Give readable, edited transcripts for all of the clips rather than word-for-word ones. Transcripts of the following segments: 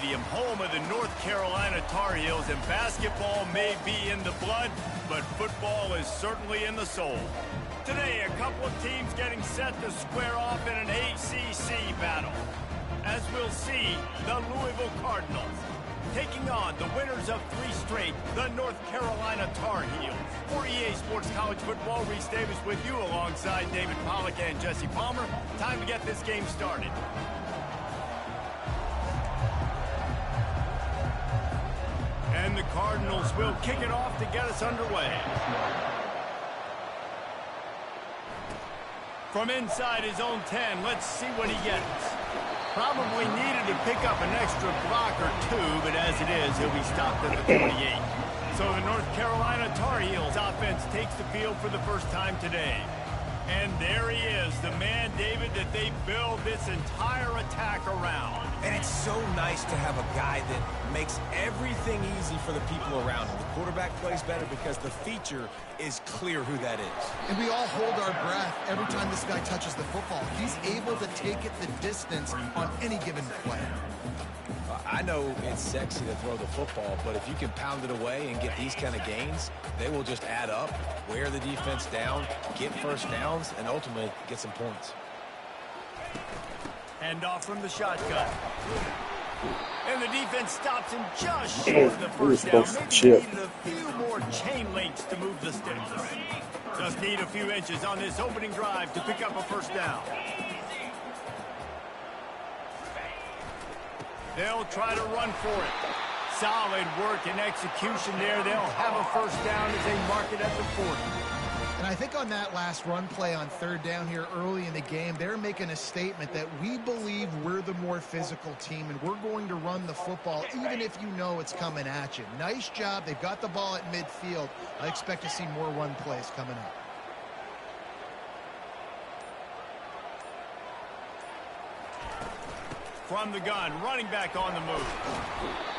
Stadium, home of the North Carolina Tar Heels, and basketball may be in the blood, but football is certainly in the soul. Today, a couple of teams getting set to square off in an ACC battle. As we'll see, the Louisville Cardinals taking on the winners of 3 straight, the North Carolina Tar Heels. For EA Sports College Football, Reese Davis with you alongside David Pollack and Jesse Palmer. Time to get this game started. And the Cardinals will kick it off to get us underway. From inside his own 10, let's see what he gets. Probably needed to pick up an extra block or 2, but as it is, he'll be stopped at the 28. So the North Carolina Tar Heels offense takes the field for the first time today. And there he is, the man, David, that they build this entire attack around. And it's so nice to have a guy that makes everything easy for the people around him. The quarterback plays better because the feature is clear who that is. And we all hold our breath every time this guy touches the football. He's able to take it the distance on any given play. I know it's sexy to throw the football, but if you can pound it away and get these kind of gains, they will just add up, wear the defense down, get first downs, and ultimately get some points. Hand off from the shotgun. And the defense stops him just short of the first down. Maybe needed a few more chain links to move the sticks. Just need a few inches on this opening drive to pick up a first down. They'll try to run for it. Solid work and execution there. They'll have a first down as they mark it at the 40. And I think on that last run play on 3rd down here early in the game, they're making a statement that we believe we're the more physical team and we're going to run the football even if you know it's coming at you. Nice job. They've got the ball at midfield. I expect to see more run plays coming up. From the gun, running back on the move.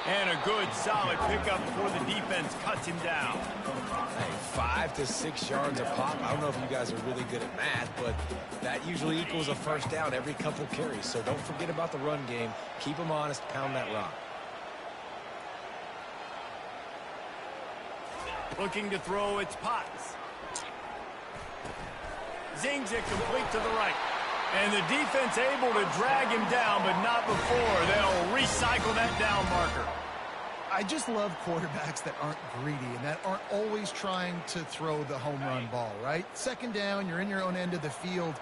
And a good, solid pickup before the defense cuts him down. Hey, 5 to 6 yards a pop. I don't know if you guys are really good at math, but that usually equals a first down every couple carries. So don't forget about the run game. Keep them honest, pound that rock. Looking to throw, it's Potts. Zings it complete to the right. And the defense able to drag him down, but not before. They'll recycle that down marker. I just love quarterbacks that aren't greedy and that aren't always trying to throw the home run ball, right? 2nd down, you're in your own end of the field.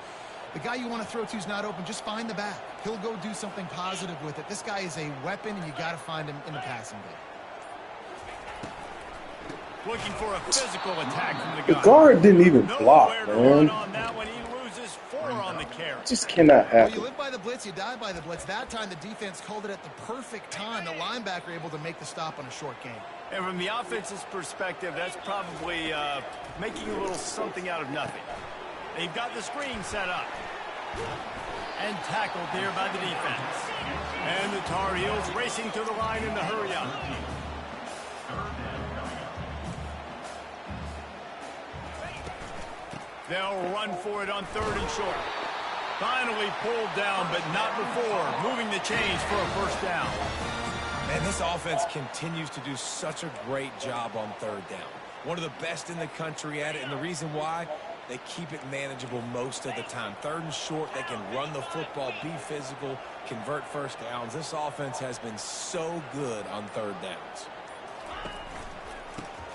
The guy you want to throw to is not open. Just find the back. He'll go do something positive with it. This guy is a weapon, and you got to find him in the passing game. Looking for a physical attack from the gun. The guard didn't even block, man. On that one. He loses 4 on the carry. Just cannot happen. Well, you live by the blitz, you die by the blitz. That time the defense called it at the perfect time. The linebacker able to make the stop on a short gain. And from the offense's perspective, that's probably making a little something out of nothing. They've got the screen set up. And tackled there by the defense. And the Tar Heels racing to the line in the hurry up. They'll run for it on 3rd and short. Finally pulled down, but not before. Moving the chains for a first down. Man, this offense continues to do such a great job on 3rd down. One of the best in the country at it, and the reason why, they keep it manageable most of the time. 3rd and short, they can run the football, be physical, convert first downs. This offense has been so good on 3rd downs.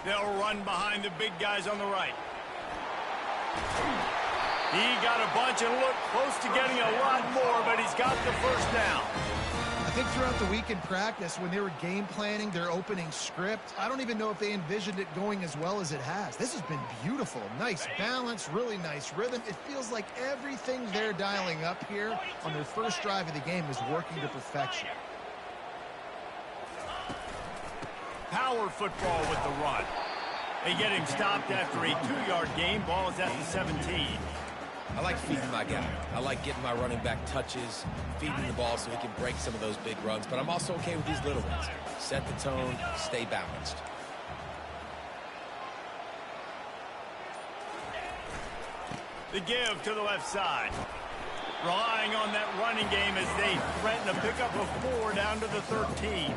They'll run behind the big guys on the right. He got a bunch and looked close to getting a lot more, but he's got the first down. I think throughout the week in practice, when they were game planning their opening script, I don't even know if they envisioned it going as well as it has. This has been beautiful. Nice balance, really nice rhythm. It feels like everything they're dialing up here on their first drive of the game is working to perfection. Power football with the run. They get him stopped after a 2-yard gain. Ball is at the 17. I like feeding my guy. I like getting my running back touches, feeding the ball so he can break some of those big runs. But I'm also okay with these little ones. Set the tone, stay balanced. The give to the left side. Relying on that running game as they threaten to pick up a 4 down to the 13.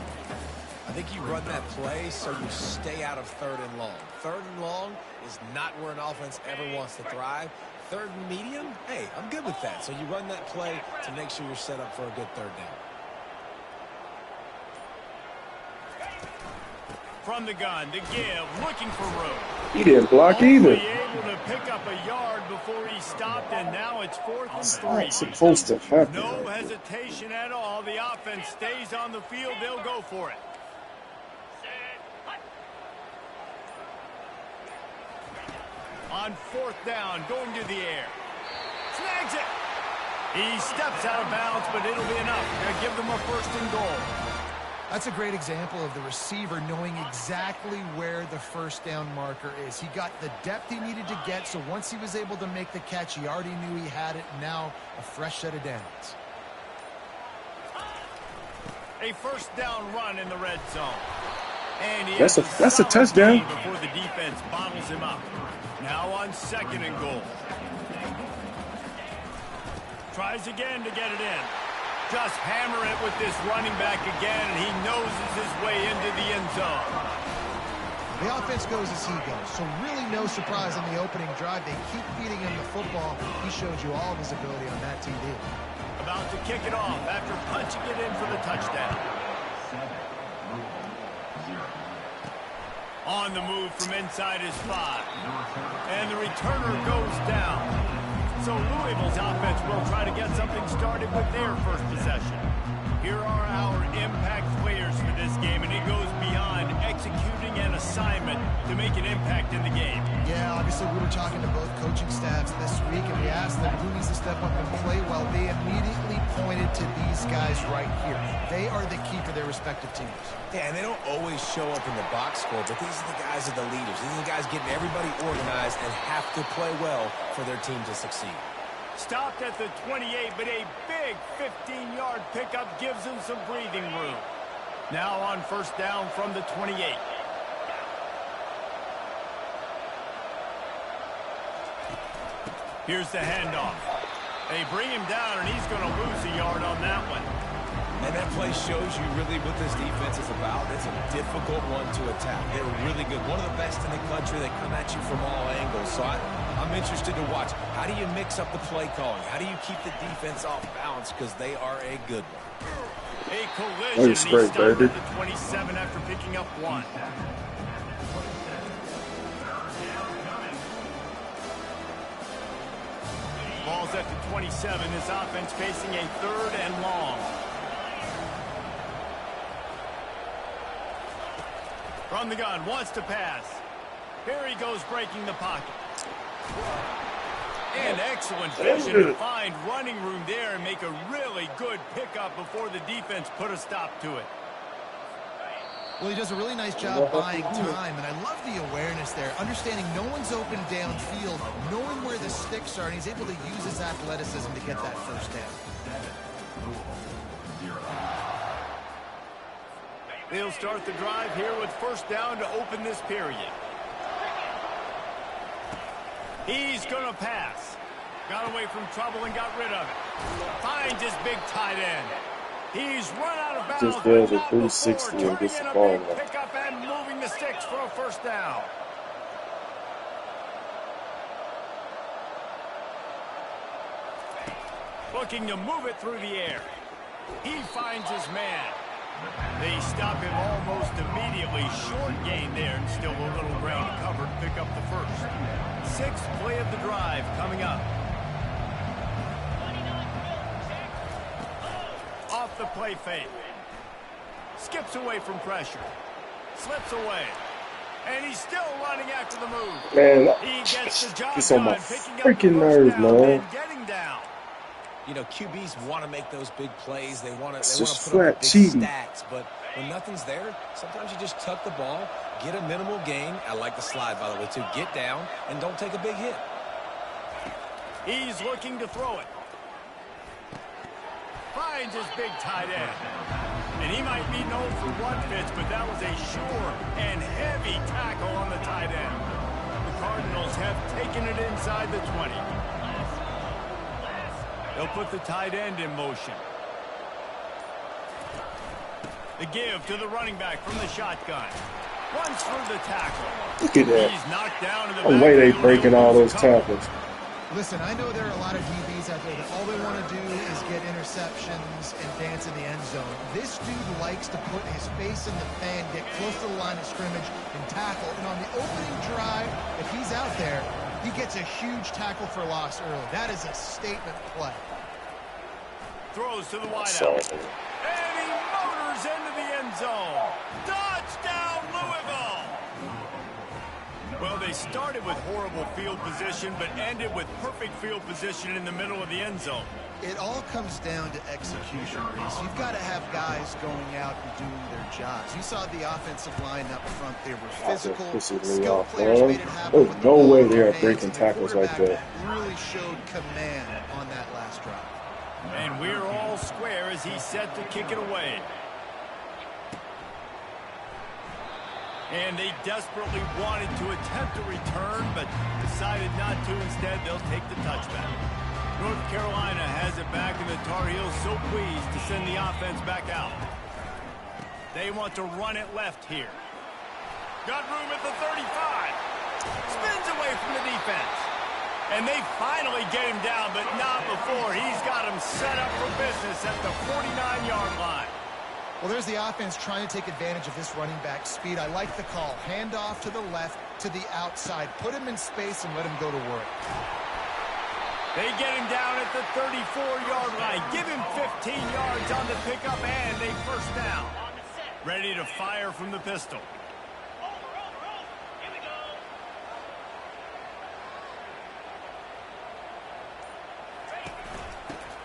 I think you run that play so you stay out of 3rd and long. 3rd and long is not where an offense ever wants to thrive. 3rd and medium, hey, I'm good with that. So you run that play to make sure you're set up for a good 3rd down. From the gun, the give, looking for room. He didn't block either. Only able to pick up a yard before he stopped, and now it's 4th and 3. Not supposed to happen. No hesitation at all. The offense stays on the field. They'll go for it. On 4th down, going to the air. Snags it. He steps out of bounds, but it'll be enough to give them a 1st and goal. That's a great example of the receiver knowing exactly where the 1st down marker is. He got the depth he needed to get, so once he was able to make the catch, he already knew he had it. Now a fresh set of downs. A 1st down run in the red zone. And he That's has a touchdown. before the defense bottles him up. Now on 2nd and goal. Tries again to get it in. Just hammer it with this running back again, and he noses his way into the end zone. The offense goes as he goes, so really no surprise on the opening drive. They keep feeding him the football. He showed you all of his ability on that TD. About to kick it off after punching it in for the touchdown. On the move from inside his 5. And the returner goes down. So Louisville's offense will try to get something started with their first possession. Here are our impact players for this game, and it goes beyond executing an assignment to make an impact in the game. Yeah, obviously we were talking to both coaching staffs this week, and we asked them who needs to step up and play well. They immediately pointed to these guys right here. They are the key for their respective teams. Yeah, and they don't always show up in the box score, but these are the guys that are the leaders. These are the guys getting everybody organized and have to play well for their team to succeed. Stopped at the 28, but a big 15-yard pickup gives him some breathing room. Now on 1st down from the 28. Here's the handoff. They bring him down, and he's going to lose a yard on that one. And that play shows you really what this defense is about. It's a difficult one to attack. They're really good. One of the best in the country. They come at you from all angles. So I'm interested to watch. How do you mix up the play calling? How do you keep the defense off balance? Because they are a good one. A collision, and he stopped at the 27 after picking up 1. Ball's at the 27. His offense facing a 3rd and long. From the gun, wants to pass. Here he goes, breaking the pocket. And excellent vision to find running room there and make a really good pickup before the defense put a stop to it. Well, he does a really nice job buying time, and I love the awareness there. Understanding no one's open downfield, knowing where the sticks are, and he's able to use his athleticism to get that 1st down. They'll start the drive here with 1st down to open this period. He's going to pass. Got away from trouble and got rid of it. Finds his big tight end. He's run out of bounds. Just does a 360 and gets the ball. Pick up and moving the sticks for a 1st down. Looking to move it through the air. He finds his man. They stop him almost immediately. Short gain there, and still a little ground covered. Pick up the 1st. 6th play of the drive coming up. Off the play fake. Skips away from pressure. Slips away. And he's still running after the move. Man, He gets the job it's on my done, picking up the freaking 1st nerves, down man. and getting down. You know, QBs want to make those big plays. They want It's to just put up flat big cheating. stats. But when nothing's there, sometimes you just tuck the ball, get a minimal gain. I like the slide, by the way, too. Get down and don't take a big hit. He's looking to throw it. Finds his big tight end. And he might be known for run fits, but that was a sure and heavy tackle on the tight end. The Cardinals have taken it inside the 20. They'll put the tight end in motion. The give to the running back from the shotgun. Runs through the tackle. Look at that. He's knocked down in the The way they backfield, breaking all those cover. tackles. Listen, I know there are a lot of DBs out there that all they want to do is get interceptions and dance in the end zone. This dude likes to put his face in the fan, get close to the line of scrimmage, and tackle. And on the opening drive, if he's out there, he gets a huge tackle for loss early. That is a statement play. Throws to the wideout. Solid. And he motors into the end zone. Touchdown, Louisville! Well, they started with horrible field position, but ended with perfect field position in the middle of the end zone. It all comes down to execution, Reese. You've got to have guys going out and doing their jobs. You saw the offensive line up front. They were physical, skilled players made it happen. There's with no the way ball in they their are hands, breaking and the tackles like quarterback that. really showed command on that last drive. And we're all square as he's set to kick it away. And they desperately wanted to attempt a return, but decided not to. Instead, they'll take the touchback. North Carolina has it back, and the Tar Heels so pleased to send the offense back out. They want to run it left here. Got room at the 35. Spins away from the defense. And they finally get him down, but not before. He's got him set up for business at the 49-yard line. Well, there's the offense trying to take advantage of this running back speed. I like the call. Hand off to the left, to the outside. Put him in space and let him go to work. They get him down at the 34-yard line. Give him 15 yards on the pickup and a first down. Ready to fire from the pistol.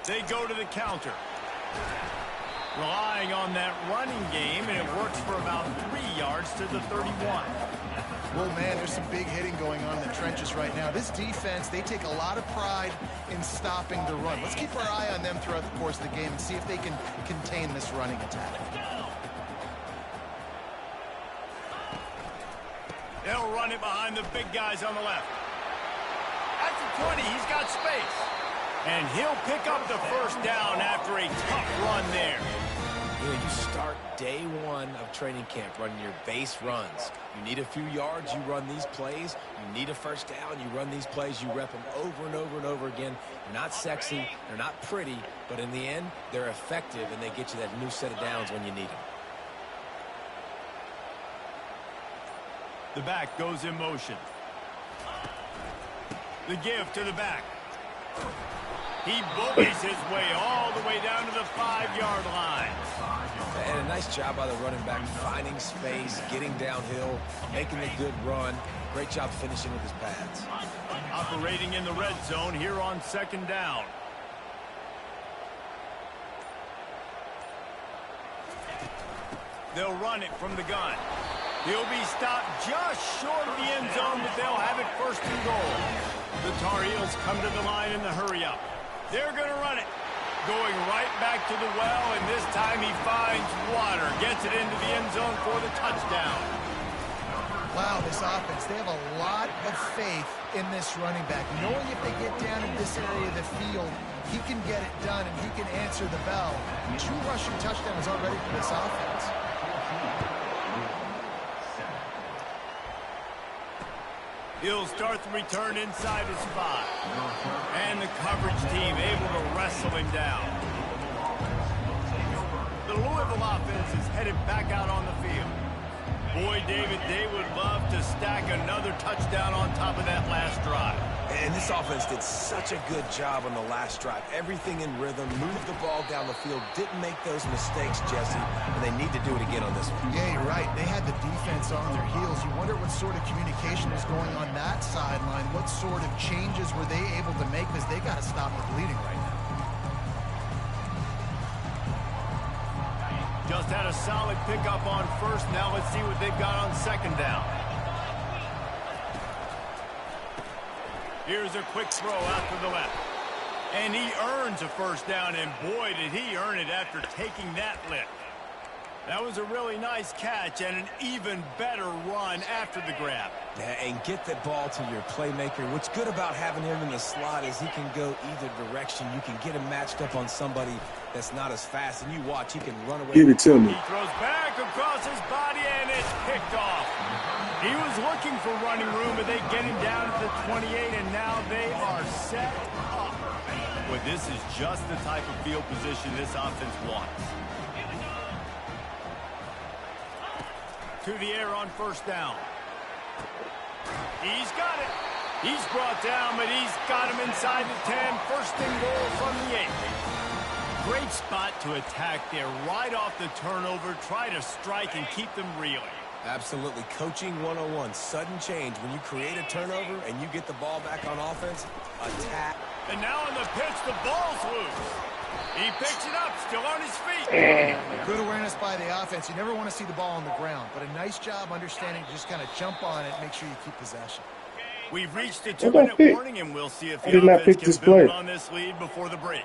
They go to the counter. Relying on that running game, and it works for about 3 yards to the 31. Well, man, there's some big hitting going on in the trenches right now. This defense, they take a lot of pride in stopping the run. Let's keep our eye on them throughout the course of the game and see if they can contain this running attack. They'll run it behind the big guys on the left. At the 20, he's got space. And he'll pick up the first down after a tough run there. You know, you start day one of training camp running your base runs. You need a few yards, you run these plays. You need a first down, you run these plays. You rep them over and over and over again. They're not sexy, they're not pretty, but in the end, they're effective, and they get you that new set of downs when you need them. The back goes in motion. The give to the back. He bullies his way all the way down to the 5-yard line. And a nice job by the running back, finding space, getting downhill, making a good run. Great job finishing with his pads. Operating in the red zone here on second down. They'll run it from the gun. He'll be stopped just short of the end zone, but they'll have it first and goal. The Tar Heels come to the line in the hurry-up. They're going to run it. Going right back to the well, and this time he finds water. Gets it into the end zone for the touchdown. Wow, this offense, they have a lot of faith in this running back. Knowing if they get down in this area of the field, he can get it done and he can answer the bell. 2 rushing touchdowns already for this offense. He'll start the return inside his spot. And the coverage team able to wrestle him down. The Louisville offense is headed back out on the field. Boy, David, they would love to stack another touchdown on top of that last drive. And this offense did such a good job on the last drive. Everything in rhythm, moved the ball down the field, didn't make those mistakes, Jesse, and they need to do it again on this one. Yeah, you're right. They had the defense on their heels. You wonder what sort of communication was going on that sideline. What sort of changes were they able to make, because they got to stop the bleeding right now. Just had a solid pickup on first. Now let's see what they've got on second down. Here's a quick throw out to the left. And he earns a first down, and boy, did he earn it after taking that lift. That was a really nice catch and an even better run after the grab. Yeah, and get the ball to your playmaker. What's good about having him in the slot is he can go either direction. You can get him matched up on somebody that's not as fast, and you watch, he can run away. Give it to me. He throws back across his body, and it's picked off. He was looking for running room, but they get him down to the 28, and now they are set up. Well, this is just the type of field position this offense wants. To the air on first down. He's got it. He's brought down, but he's got him inside the 10. First and goal from the 8. Great spot to attack there. Right off the turnover, try to strike and keep them reeling. Absolutely. Coaching 101. Sudden change. When you create a turnover and you get the ball back on offense, attack. And now on the pitch, the ball's loose. He picks it up, still on his feet. Good awareness by the offense. You never want to see the ball on the ground, but a nice job understanding to just kind of jump on it and make sure you keep possession. We've reached the 2-minute warning, and we'll see if the offense can build on this lead before the break.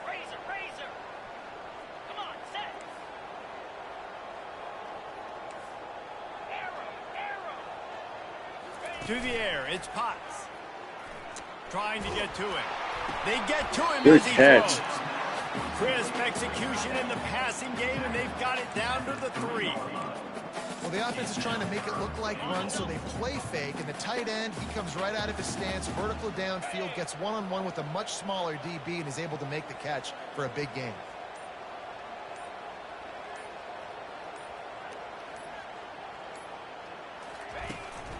Razor. Come on, set. Arrow. To the air, it's Potts. Trying to get to him. They get to him Good as he catch. throws. Crisp execution in the passing game, and they've got it down to the 3. Well, the offense is trying to make it look like runs, so they play fake, and the tight end, he comes right out of his stance, vertical downfield, gets one-on-one with a much smaller DB, and is able to make the catch for a big game.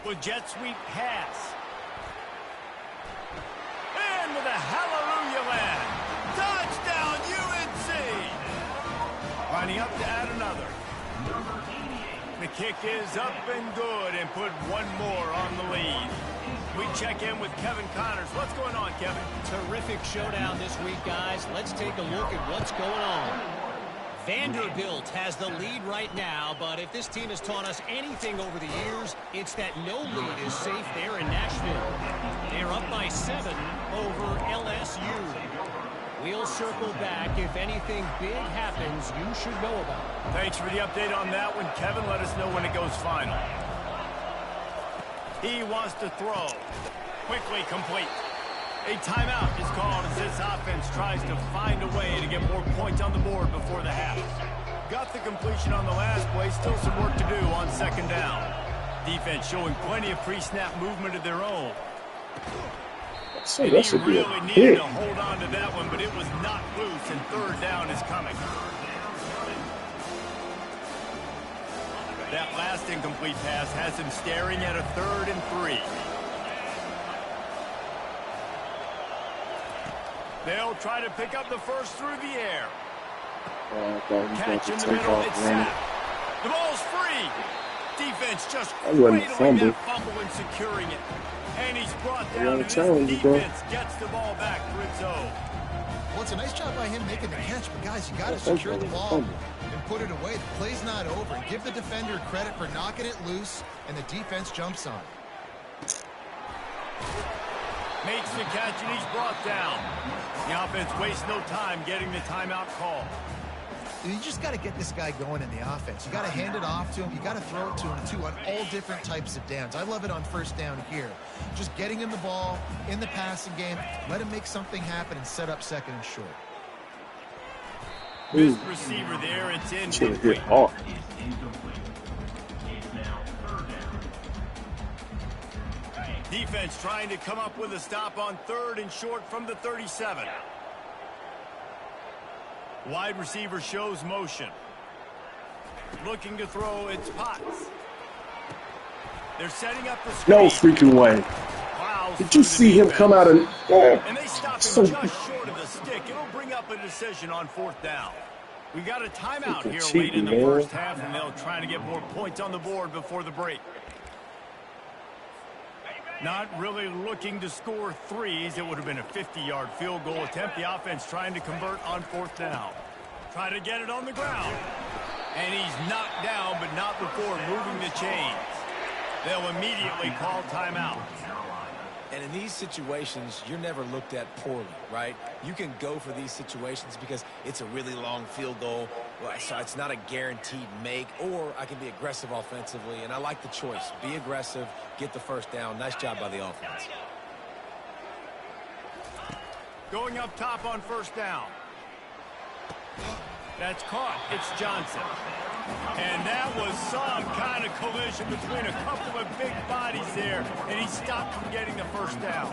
With jet sweep pass. And with a hallelujah land. Touchdown, UNC! Lining up to add another. The kick is up and good and put one more on the lead. We check in with Kevin Connors. What's going on, Kevin? Terrific showdown this week, guys. Let's take a look at what's going on. Vanderbilt has the lead right now, but if this team has taught us anything over the years, it's that no lead is safe there in Nashville. They're up by 7 over LSU. We'll circle back. If anything big happens, you should know about it. Thanks for the update on that one, Kevin. Let us know when it goes final. He wants to throw. Quickly complete. A timeout is called as this offense tries to find a way to get more points on the board before the half. Got the completion on the last play. Still some work to do on second down. Defense showing plenty of pre-snap movement of their own. So that should be a really needed hit. to hold on to that one, but it was not loose, and third down is coming. That last incomplete pass has him staring at a 3rd and 3. They'll try to pick up the first through the air. Catch in the middle, it's sacked. The ball's free. Defense just cradling that fumble and securing it. And he's brought down, and this defense gets the ball back for its own. Well, it's a nice job by him making the catch, but guys, you got to secure the ball and put it away. The play's not over. And give the defender credit for knocking it loose, and the defense jumps on it. Makes the catch, and he's brought down. The offense wastes no time getting the timeout call. You just got to get this guy going in the offense. You got to hand it off to him. You got to throw it to him, too, on all different types of downs. I love it on first down here. Just getting him the ball in the passing game. Let him make something happen and set up second and short. This receiver there, it's in. Should have hit hard. Defense trying to come up with a stop on 3rd and short from the 37. Wide receiver shows motion. Looking to throw, it's Potts. They're setting up the screen. No freaking way. Wow, Did you see him come out and... And they stop him just short of the stick. It'll bring up a decision on 4th down. We got a timeout here late in the first half, and they'll try to get more points on the board before the break. Not really looking to score threes. It would have been a 50-yard field goal attempt. The offense trying to convert on 4th down. Try to get it on the ground. And he's knocked down, but not before moving the chains. They'll immediately call timeout. And in these situations, you're never looked at poorly, right? You can go for these situations because it's a really long field goal, so it's not a guaranteed make, or I can be aggressive offensively, and I like the choice. Be aggressive, get the first down. Nice job by the offense. Going up top on first down. That's caught. It's Johnson. And that was some kind of collision between a couple of big bodies there, and he stopped from getting the first down.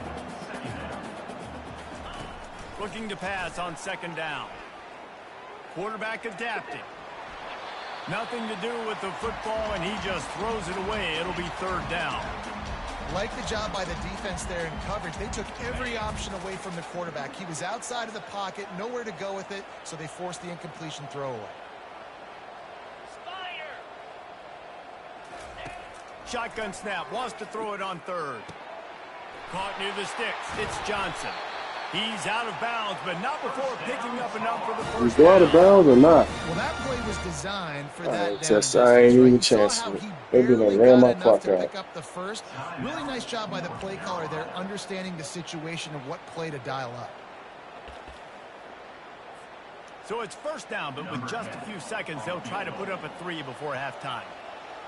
Looking to pass on second down. Quarterback adapting. Nothing to do with the football, and he just throws it away. It'll be third down. Like the job by the defense there in coverage. They took every option away from the quarterback. He was outside of the pocket, nowhere to go with it, so they forced the incompletion throwaway. Shotgun snap, wants to throw it on third. Caught near the sticks. It's Johnson. He's out of bounds, but not before picking up enough for the first He's out of bounds or not? Well, that play was designed for that down Just distance, I ain't even right? chancing it. He Maybe barely they ran got my enough clock to out. pick up the first. Really nice job by the play caller there, understanding the situation of what play to dial up. So it's first down, but with just a few seconds, they'll try to put up a 3 before halftime.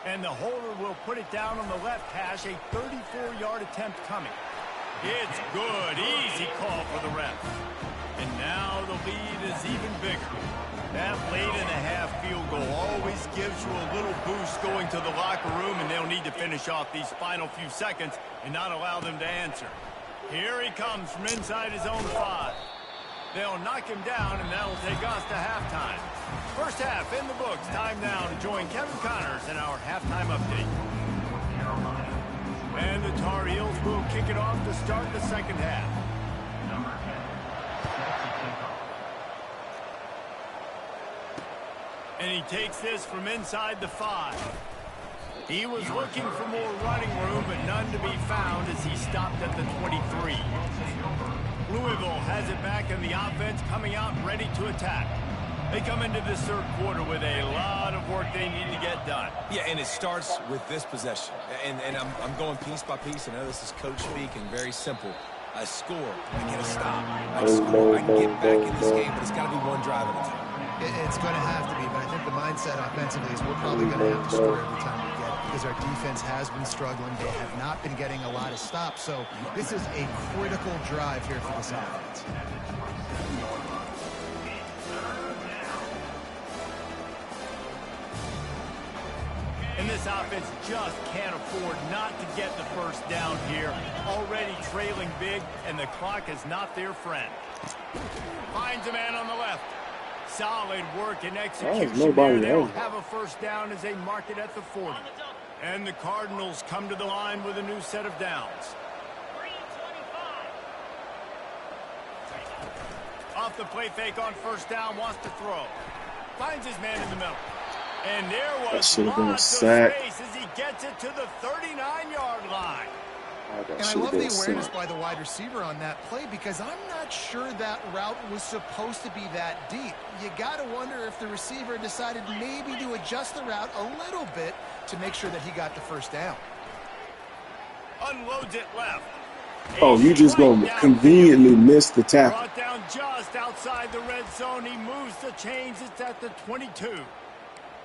And the holder will put it down on the left hash, a 34-yard attempt coming. It's good. Easy call for the ref. And now the lead is even bigger. That late-in-the-half field goal always gives you a little boost going to the locker room, and they'll need to finish off these final few seconds and not allow them to answer. Here he comes from inside his own 5. They'll knock him down, and that'll take us to halftime. First half in the books. Time now to join Kevin Connors in our halftime update. And the Tar Heels will kick it off to start the second half. And he takes this from inside the 5. He was looking for more running room, but none to be found as he stopped at the 23. Louisville has it back, and the offense coming out ready to attack. They come into this third quarter with a lot of work they need to get done. Yeah, and it starts with this possession. And I'm going piece by piece. I know this is coach speak and very simple. I score, I get a stop. I score, I can get back in this game, but it's got to be one drive at a time. It's going to have to be, but I think the mindset offensively is we're probably going to have to score every time we get it because our defense has been struggling. They have not been getting a lot of stops, so this is a critical drive here for this offense. And this offense just can't afford not to get the first down here. Already trailing big, and the clock is not their friend. Finds a man on the left. Solid work and execution there. They'll have a first down as they mark it at the 40. And the Cardinals come to the line with a new set of downs. Off the play fake on first down, wants to throw. Finds his man in the middle. And there was lots of space as he gets it to the 39-yard line. And I love the awareness by the wide receiver on that play because I'm not sure that route was supposed to be that deep. You got to wonder if the receiver decided maybe to adjust the route a little bit to make sure that he got the first down. Unloads it left. Oh, you just going to conveniently miss the tackle. Brought down just outside the red zone. He moves the chains. It's at the 22.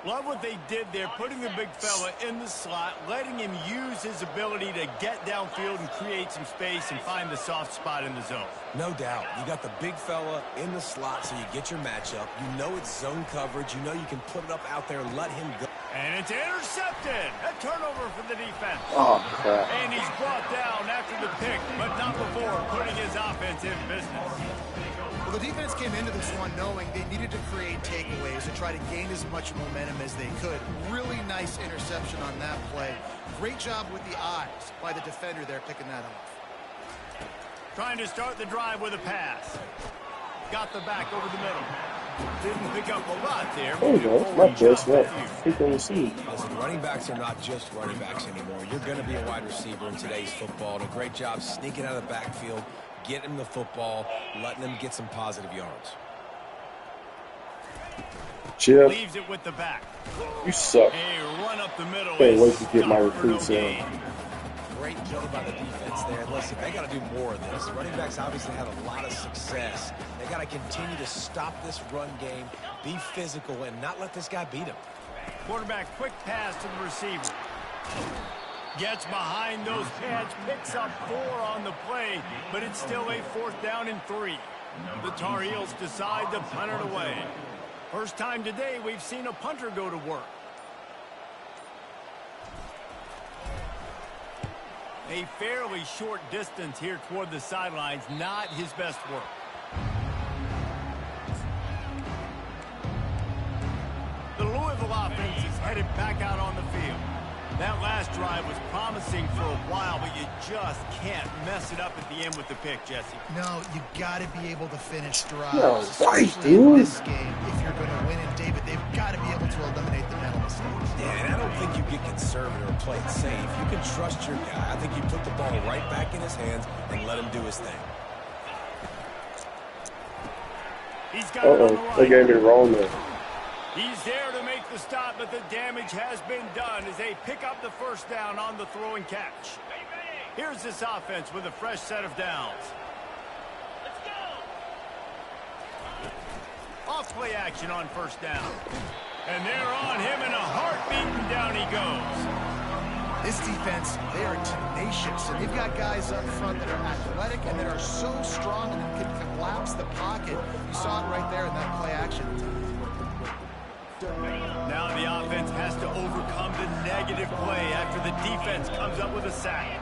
Love what they did there, putting the big fella in the slot, letting him use his ability to get downfield and create some space and find the soft spot in the zone. No doubt. You got the big fella in the slot, so you get your matchup. You know it's zone coverage. You know you can put it up out there and let him go. And it's intercepted. A turnover for the defense. Oh, crap. And he's brought down after the pick, but not before putting his offense in business. Well, the defense came into this one knowing they needed to create takeaways and try to gain as much momentum as they could. Really nice interception on that play. Great job with the eyes by the defender there picking that off. Trying to start the drive with a pass. Got the back over the middle. Didn't pick up a lot there. There you go. That's my best bet. Pick on the seat. Listen, running backs are not just running backs anymore. You're going to be a wide receiver in today's football. And a great job sneaking out of the backfield, getting him the football, letting them get some positive yards. Chip, Leaves it with the back. you suck. A run up the middle. Can't wait to get my recruits in. great play by the defense there. Listen, they got to do more of this. Running backs obviously had a lot of success. They got to continue to stop this run game, be physical, and not let this guy beat him. Quarterback, quick pass to the receiver. Gets behind those pads, picks up 4 on the play, but it's still a 4th down and 3. The Tar Heels decide to punt it away. First time today we've seen a punter go to work. A fairly short distance here toward the sidelines, not his best work. The Louisville offense is headed back out on the field. That last drive was promising for a while, but you just can't mess it up at the end with the pick, Jesse. No, you got to be able to finish drives, No, especially right, in dude. this game. If you're going to win, and David, they've got to be able to eliminate the mental mistakes. Yeah, and I don't think you get conservative or play it safe. You can trust your guy. I think you put the ball right back in his hands and let him do his thing. He's got it on the They right. gave me wrong there. He's there to make the stop, but the damage has been done as they pick up the first down on the throw and catch. Here's this offense with a fresh set of downs. Let's go. Off play action on first down. And they're on him in a heartbeat, and down he goes. This defense, they are tenacious, and they've got guys up front that are athletic and that are so strong and can collapse the pocket. You saw it right there in that play action. Now the offense has to overcome the negative play after the defense comes up with a sack.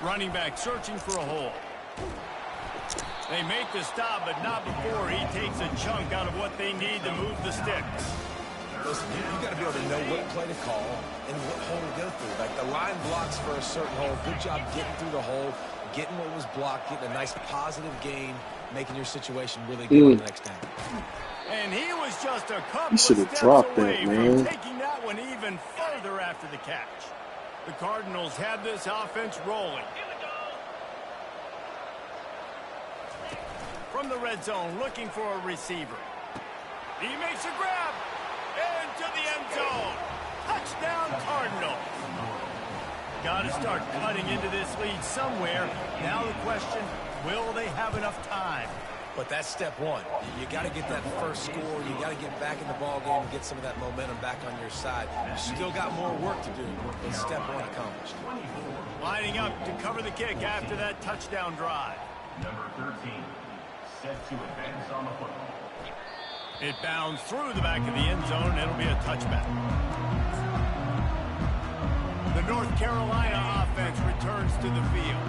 Running back searching for a hole. They make the stop, but not before he takes a chunk out of what they need to move the sticks. Listen, you got to be able to know what play to call and what hole to go through. Like the line blocks for a certain hole. Good job getting through the hole, getting what was blocked, getting a nice positive gain, making your situation really good the next time. And he was just a couple You of should have steps dropped away that, from man. taking that one even further after the catch. The Cardinals have this offense rolling. From the red zone, looking for a receiver. He makes a grab. Into the end zone. Touchdown, Cardinals. Got to start cutting into this lead somewhere. Now the question, will they have enough time? But that's step one. You got to get that first score. You got to get back in the ball game and get some of that momentum back on your side. You still got more work to do, but step one accomplished. Lining up to cover the kick after that touchdown drive. Number 13, set to advance on the football. It bounds through the back of the end zone, and it'll be a touchback. The North Carolina offense returns to the field.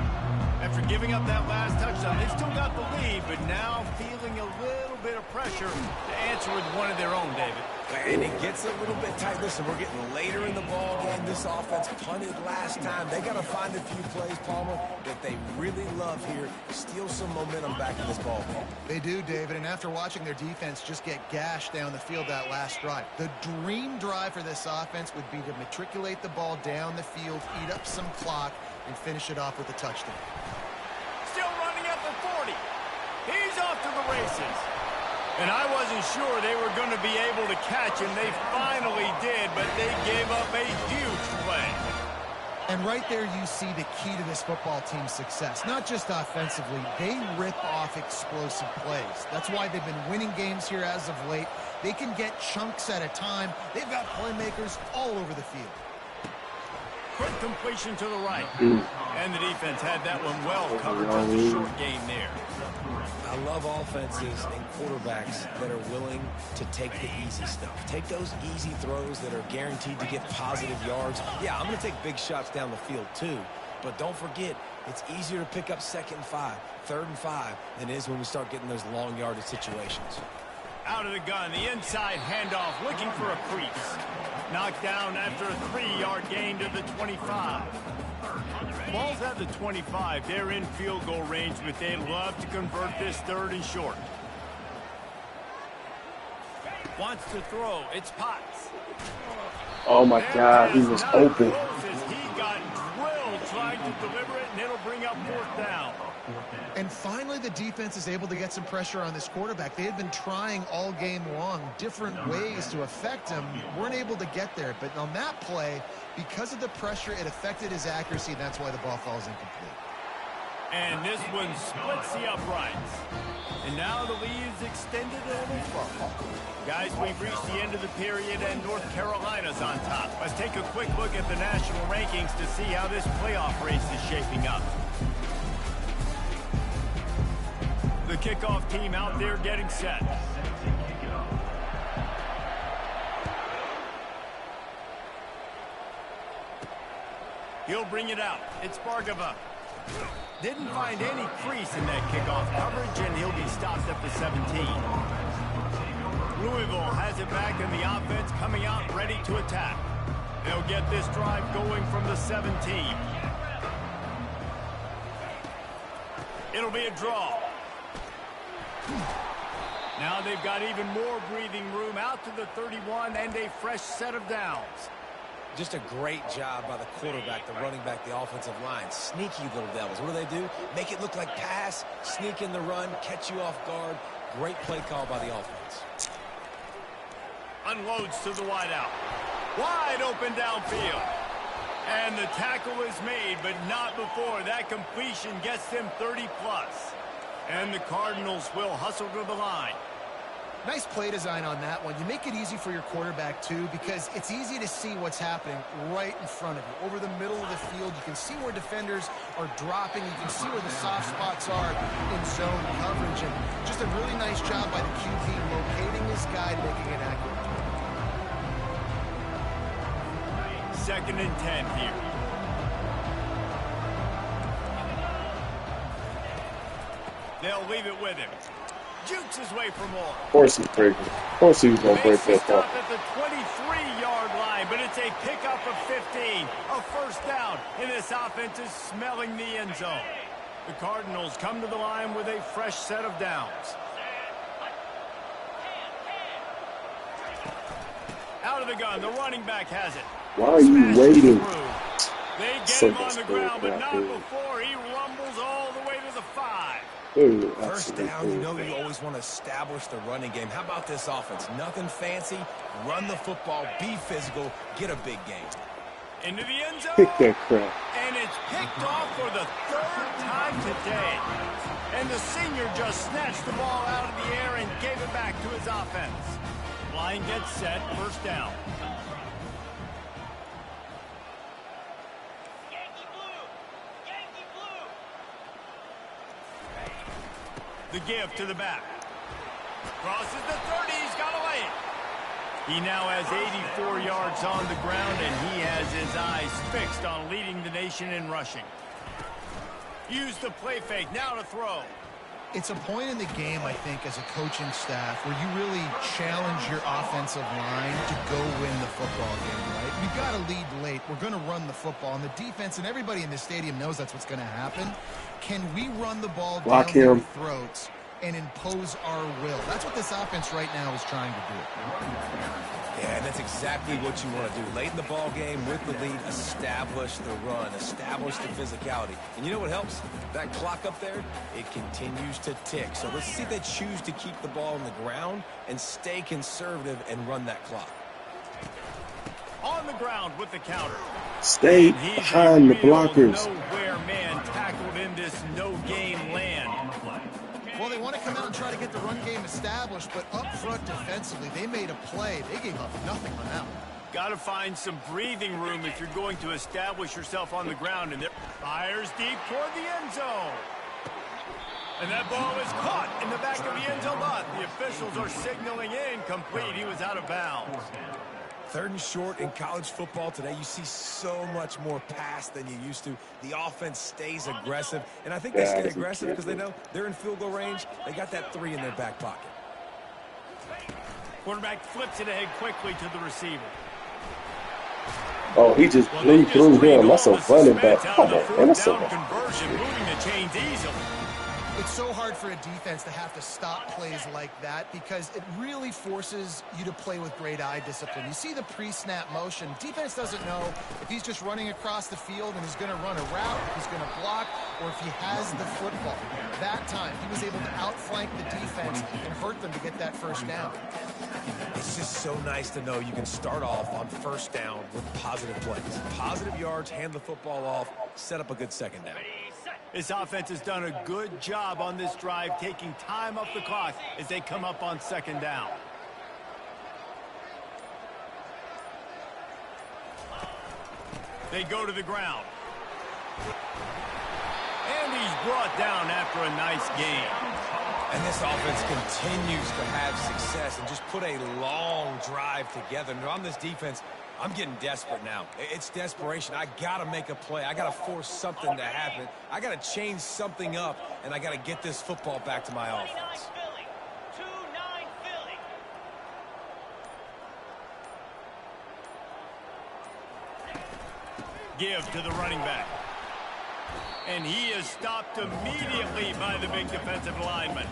After giving up that last touchdown, they've still got the lead, but now feeling a little bit of pressure to answer with one of their own, David. And it gets a little bit tight. Listen, we're getting later in the ball game. This offense punted last time. They got to find a few plays, Palmer, that they really love here. Steal some momentum back in this ball game. They do, David, and after watching their defense just get gashed down the field that last drive, the dream drive for this offense would be to matriculate the ball down the field, eat up some clock, and finish it off with a touchdown. Still running at the 40. He's off to the races. And I wasn't sure they were going to be able to catch him. They finally did, but they gave up a huge play. And right there you see the key to this football team's success. Not just offensively, they rip off explosive plays. That's why they've been winning games here as of late. They can get chunks at a time. They've got playmakers all over the field. Quick completion to the right. And the defense had that one well covered. Just a short gain there. I love offenses and quarterbacks that are willing to take the easy stuff. Take those easy throws that are guaranteed to get positive yards. Yeah, I'm going to take big shots down the field too. But don't forget, it's easier to pick up 2nd and 5, 3rd and 5 than it is when we start getting those long yardage situations. Out of the gun, the inside handoff, looking for a crease. Knocked down after a 3-yard gain to the 25. Ball's at the 25. They're in field goal range, but they love to convert this 3rd and short. Wants to throw. It's Potts. Oh my God, he was open. He got drilled trying to deliver it, and it'll bring up 4th down. And finally, the defense is able to get some pressure on this quarterback. They had been trying all game long different ways to affect him. Weren't able to get there. But on that play, because of the pressure, it affected his accuracy, and that's why the ball falls incomplete. And this one splits the uprights. And now the lead is extended a little further. Guys, we've reached the end of the period, and North Carolina's on top. Let's take a quick look at the national rankings to see how this playoff race is shaping up. The kickoff team out there getting set. He'll bring it out. It's Bargava. Didn't find any crease in that kickoff coverage, and he'll be stopped at the 17. Louisville has it back, and the offense coming out ready to attack. They'll get this drive going from the 17. It'll be a draw. Now they've got even more breathing room out to the 31 and a fresh set of downs. Just a great job by the quarterback, the running back, the offensive line. Sneaky little devils. What do? Make it look like pass, sneak in the run, catch you off guard. Great play call by the offense. Unloads to the wideout. Wide open downfield. And the tackle is made, but not before that completion gets them 30-plus. And the Cardinals will hustle to the line. Nice play design on that one. You make it easy for your quarterback, too, because it's easy to see what's happening right in front of you. Over the middle of the field, you can see where defenders are dropping. You can see where the soft spots are in zone coverage. And just a really nice job by the QB locating his guy and making it accurate. 2nd and 10 here. They'll leave it with him. Jukes his way for more. Of course he's breaking. Of course he was going to break that Stop ball. at the 23-yard line, but it's a pickup of 15. A 1st down, and this offense is smelling the end zone. The Cardinals come to the line with a fresh set of downs. Out of the gun, the running back has it. Why are you waiting? They get So him on much the good ground, but not right there. before he rumbles all the way to the 5. Ooh, 1st down, you know absolutely. you always want to establish the running game. How about this offense? Nothing fancy. Run the football, be physical, get a big game. Into the end zone. Pick that crap. And it's picked off for the 3rd time today. And the senior just snatched the ball out of the air and gave it back to his offense. Line gets set, 1st down. The give to the back. Crosses the 30. He's got to lay it. He now has 84 yards on the ground, and he has his eyes fixed on leading the nation in rushing. Use the play fake. Now to throw. It's a point in the game, I think, as a coaching staff where you really challenge your offensive line to go win the football game, right? We've got to lead late. We're going to run the football. And the defense and everybody in the stadium knows that's what's going to happen. Can we run the ball down their throats and impose our will? That's what this offense right now is trying to do. Yeah, and that's exactly what you want to do. Late in the ball game with the lead, establish the run, establish the physicality. And you know what helps? That clock up there, it continues to tick. So let's see if they choose to keep the ball on the ground and stay conservative and run that clock. On the ground with the counter. Stay behind the blockers. Nowhere man tackled in this no-game land. Well, they want to come out and try to get the run game established, but up front defensively, they made a play. They gave up nothing on that one. Got to find some breathing room if you're going to establish yourself on the ground. And fires deep toward the end zone. And that ball is caught in the back of the end zone lot. The officials are signaling incomplete. He was out of bounds. 3rd and short in college football today. You see so much more pass than you used to. The offense stays aggressive, and I think they stay aggressive because they know they're in field goal range. They got that 3 in their back pocket. Quarterback flips it ahead quickly to the receiver. Oh, he just blew through him. That's a running back. Come on, man. That's so much. Conversion, moving the chains easily. It's so hard for a defense to have to stop plays like that because it really forces you to play with great eye discipline. You see the pre-snap motion. Defense doesn't know if he's just running across the field and he's going to run a route, if he's going to block, or if he has the football. That time, he was able to outflank the defense and hurt them to get that first down. It's just so nice to know you can start off on first down with positive plays. Positive yards, hand the football off, set up a good second down. This offense has done a good job on this drive, taking time off the clock as they come up on second down. They go to the ground. And he's brought down after a nice gain. And this offense continues to have success and just put a long drive together. And on this defense, I'm getting desperate now. It's desperation. I got to make a play. I got to force something to happen. I got to change something up, and I got to get this football back to my offense. 2-9 Philly. Give to the running back. And he is stopped immediately by the big defensive lineman.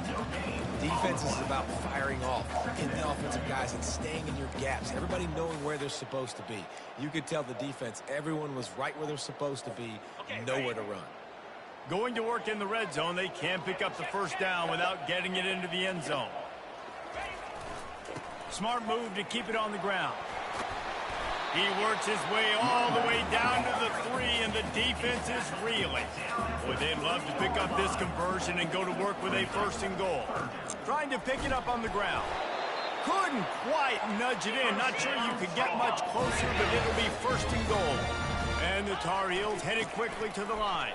Defense is about firing off, getting the offensive guys and staying in your gaps. Everybody knowing where they're supposed to be. You could tell the defense, everyone was right where they're supposed to be, nowhere to run. Going to work in the red zone, they can't pick up the first down without getting it into the end zone. Smart move to keep it on the ground. He works his way all the way down to the 3, and the defense is reeling. Boy, they'd love to pick up this conversion and go to work with a first and goal. Trying to pick it up on the ground. Couldn't quite nudge it in. Not sure you could get much closer, but it'll be first and goal. And the Tar Heels headed quickly to the line.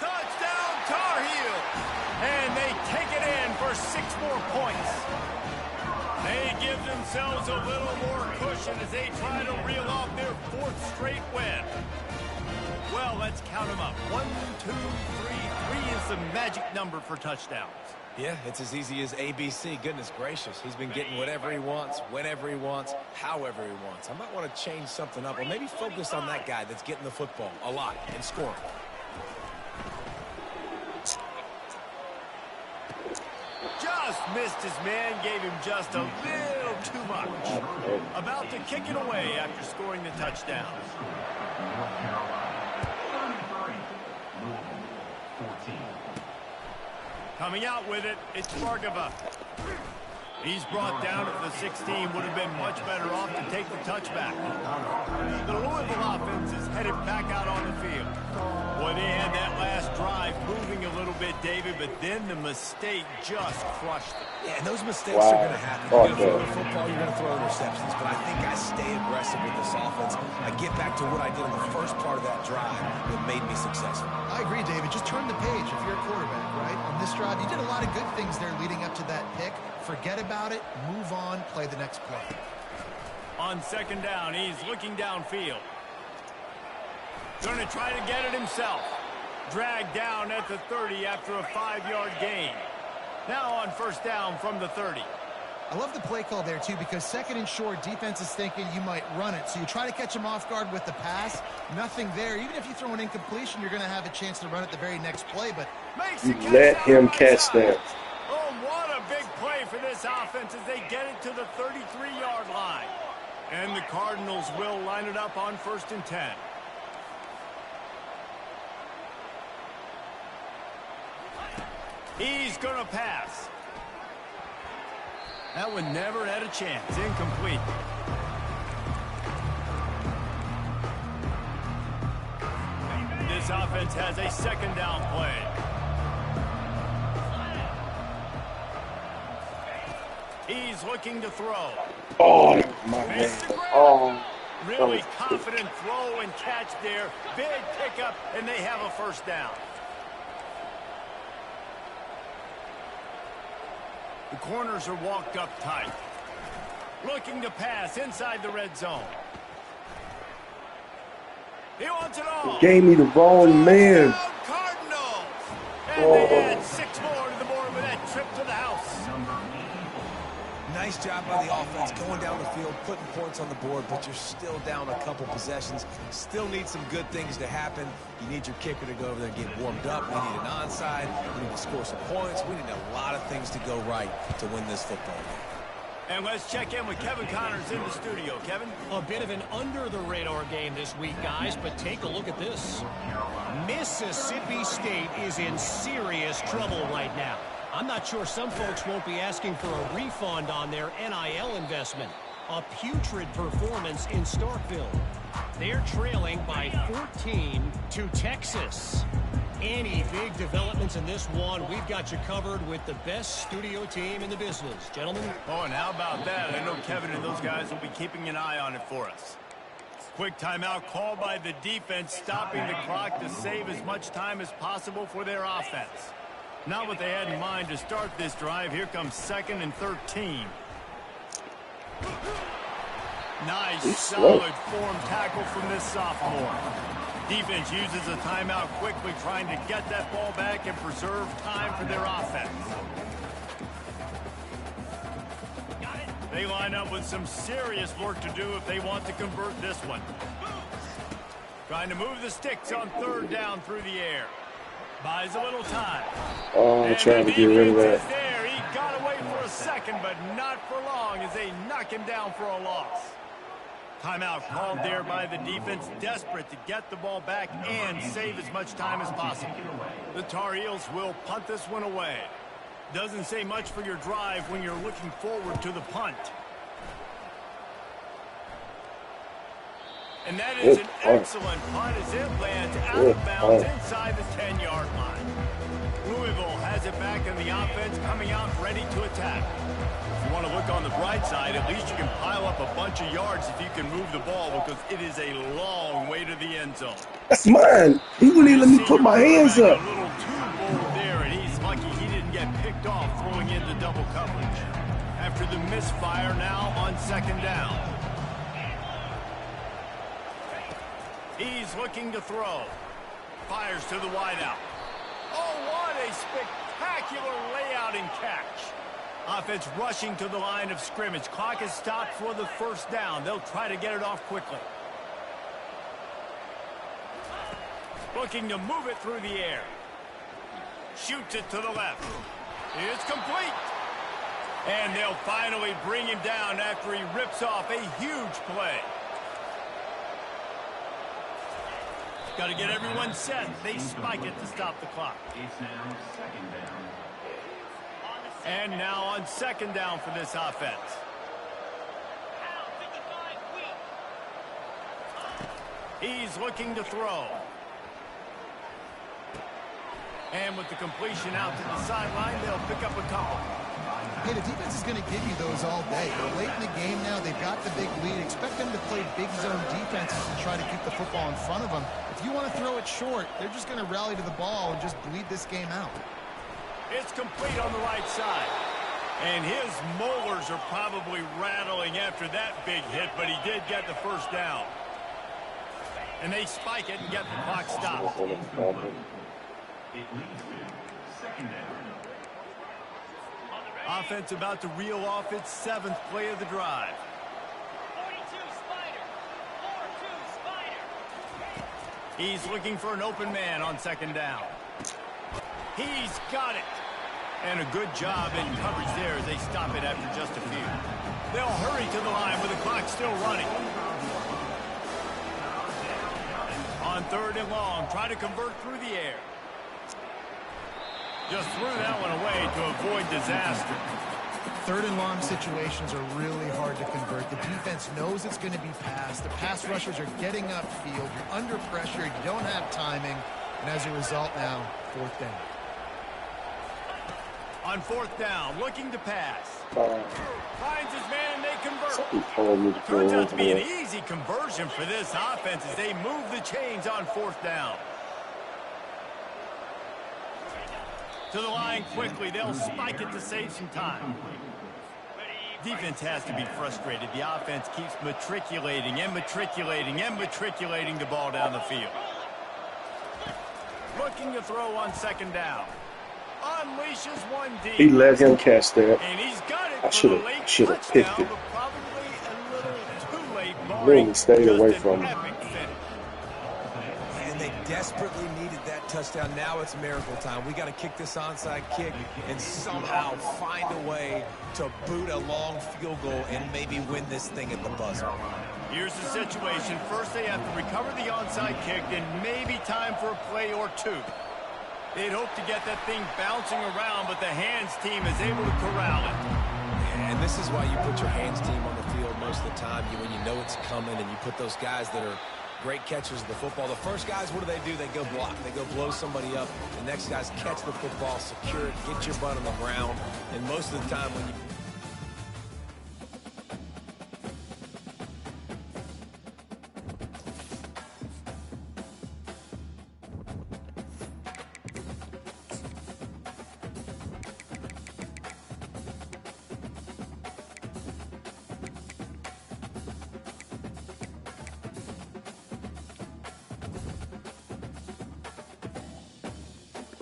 Touchdown, Tar Heels! And they take it in for 6 more points. They give themselves a little more cushion as they try to reel off their 4th straight win. Well, let's count them up. 1, 2, 3. 3 is the magic number for touchdowns. Yeah, it's as easy as ABC. Goodness gracious. He's been getting whatever he wants, whenever he wants, however he wants. I might want to change something up or maybe focus on that guy that's getting the football a lot and scoring. Just missed his man, gave him just a little too much. About to kick it away after scoring the touchdown. North Carolina, 33. Louisville, 14. Coming out with it, it's Vargava. He's brought down at the 16, would have been much better off to take the touchback. The Louisville offense is headed back out on the field. Boy, they had that last drive moving a little bit, David, but then the mistake just crushed them. Yeah, and those mistakes are going to happen. You're going to throw the football, you're going to throw interceptions, but I think I stay aggressive with this offense. I get back to what I did in the first part of that drive that made me successful. I agree, David. Just turn the page if you're a quarterback, right? On this drive, you did a lot of good things there leading up to that pick. Forget about it, move on, play the next play. On second down, he's looking downfield. Going to try to get it himself. Dragged down at the 30 after a 5-yard gain. Now on first down from the 30. I love the play call there, too, because second and short, defense is thinking you might run it. So you try to catch him off guard with the pass. Nothing there. Even if you throw an incompletion, you're going to have a chance to run it the very next play. But let him catch that. Oh, what a big play for this offense as they get it to the 33-yard line. And the Cardinals will line it up on first and 10. He's going to pass. That one never had a chance. Incomplete. This offense has a second down play. He's looking to throw. Oh, my man. Oh. Really confident throw and catch there. Big pickup, and they have a first down. The corners are walked up tight. Looking to pass inside the red zone. He wants it all. Gave me the wrong man. Cardinals. And they add 6 more to the board with that trip to the house. Nice job by the offense going down the field, putting points on the board, but you're still down a couple possessions. Still need some good things to happen. You need your kicker to go over there and get warmed up. We need an onside. We need to score some points. We need a lot of things to go right to win this football game. And let's check in with Kevin Connors in the studio. Kevin? A bit of an under-the-radar game this week, guys, but take a look at this. Mississippi State is in serious trouble right now. I'm not sure some folks won't be asking for a refund on their NIL investment. A putrid performance in Starkville. They're trailing by 14 to Texas. Any big developments in this one, we've got you covered with the best studio team in the business. Gentlemen? Oh, and how about that? I know Kevin and those guys will be keeping an eye on it for us. Quick timeout called by the defense, stopping the clock to save as much time as possible for their offense. Not what they had in mind to start this drive. Here comes 2nd and 13. Nice, solid form tackle from this sophomore. Defense uses a timeout quickly, trying to get that ball back and preserve time for their offense. They line up with some serious work to do if they want to convert this one. Trying to move the sticks on 3rd down through the air. Buys a little time. Oh, I'm trying to get rid of that. There. He got away for a second, but not for long as they knock him down for a loss. Timeout called there by the defense, desperate to get the ball back and save as much time as possible. The Tar Heels will punt this one away. Doesn't say much for your drive when you're looking forward to the punt. And that is an excellent punt as it lands out of bounds inside the 10-yard line. Louisville has it back in the offense, coming out ready to attack. If you want to look on the bright side, at least you can pile up a bunch of yards if you can move the ball, because it is a long way to the end zone. That's mine. He wouldn't even let me put my hands up. A little too bold there, and he's lucky he didn't get picked off throwing into double coverage. After the misfire, now on 2nd down. He's looking to throw. Fires to the wideout. Oh, what a spectacular layout and catch. Offense rushing to the line of scrimmage. Clock is stopped for the 1st down. They'll try to get it off quickly. Looking to move it through the air. Shoots it to the left. It's complete. And they'll finally bring him down after he rips off a huge play. Got to get everyone set. They spike it to stop the clock. It's now 2nd down. And now on 2nd down for this offense. He's looking to throw. And with the completion out to the sideline, they'll pick up a couple. Hey, the defense is going to give you those all day. They're late in the game now. They've got the big lead. Expect them to play big zone defenses and try to keep the football in front of them. If you want to throw it short, they're just going to rally to the ball and just bleed this game out. It's complete on the right side. And his molars are probably rattling after that big hit, but he did get the 1st down. And they spike it and get the clock stopped. It leads to 2nd down. Offense about to reel off its 7th play of the drive. 42 Spider. 4-2 Spider. He's looking for an open man on 2nd down. He's got it. And a good job in coverage there as they stop it after just a few. They'll hurry to the line with the clock still running. On 3rd and long, try to convert through the air. Just threw that one away to avoid disaster. 3rd and long situations are really hard to convert. The defense knows it's going to be passed. The pass rushers are getting upfield. You're under pressure. You don't have timing. And as a result now, 4th down. On 4th down, looking to pass. Finds his man and they convert. Turns out to be an easy conversion for this offense as they move the chains on 4th down. To the line quickly. They'll spike it to save some time. Defense has to be frustrated. The offense keeps matriculating and matriculating and matriculating the ball down the field. Looking to throw on 2nd down. unleashes one deep. He let him catch that. And he's got it I for the late shoulda picked touchdown, it. but probably a little too late, Really barring stayed just away an from him. epic finish. And they desperately needed that touchdown. Now it's miracle time. We got to kick this onside kick and somehow find a way to boot a long field goal and maybe win this thing at the buzzer. Here's the situation. First, they have to recover the onside kick, then maybe time for a play or two. They'd hope to get that thing bouncing around, but the hands team is able to corral it. And this is why you put your hands team on the field most of the time. When you know it's coming and you put those guys that are great catchers of the football. The first guys, what do? They go block. They go blow somebody up. The next guys catch the football, secure it, get your butt on the ground. And most of the time when you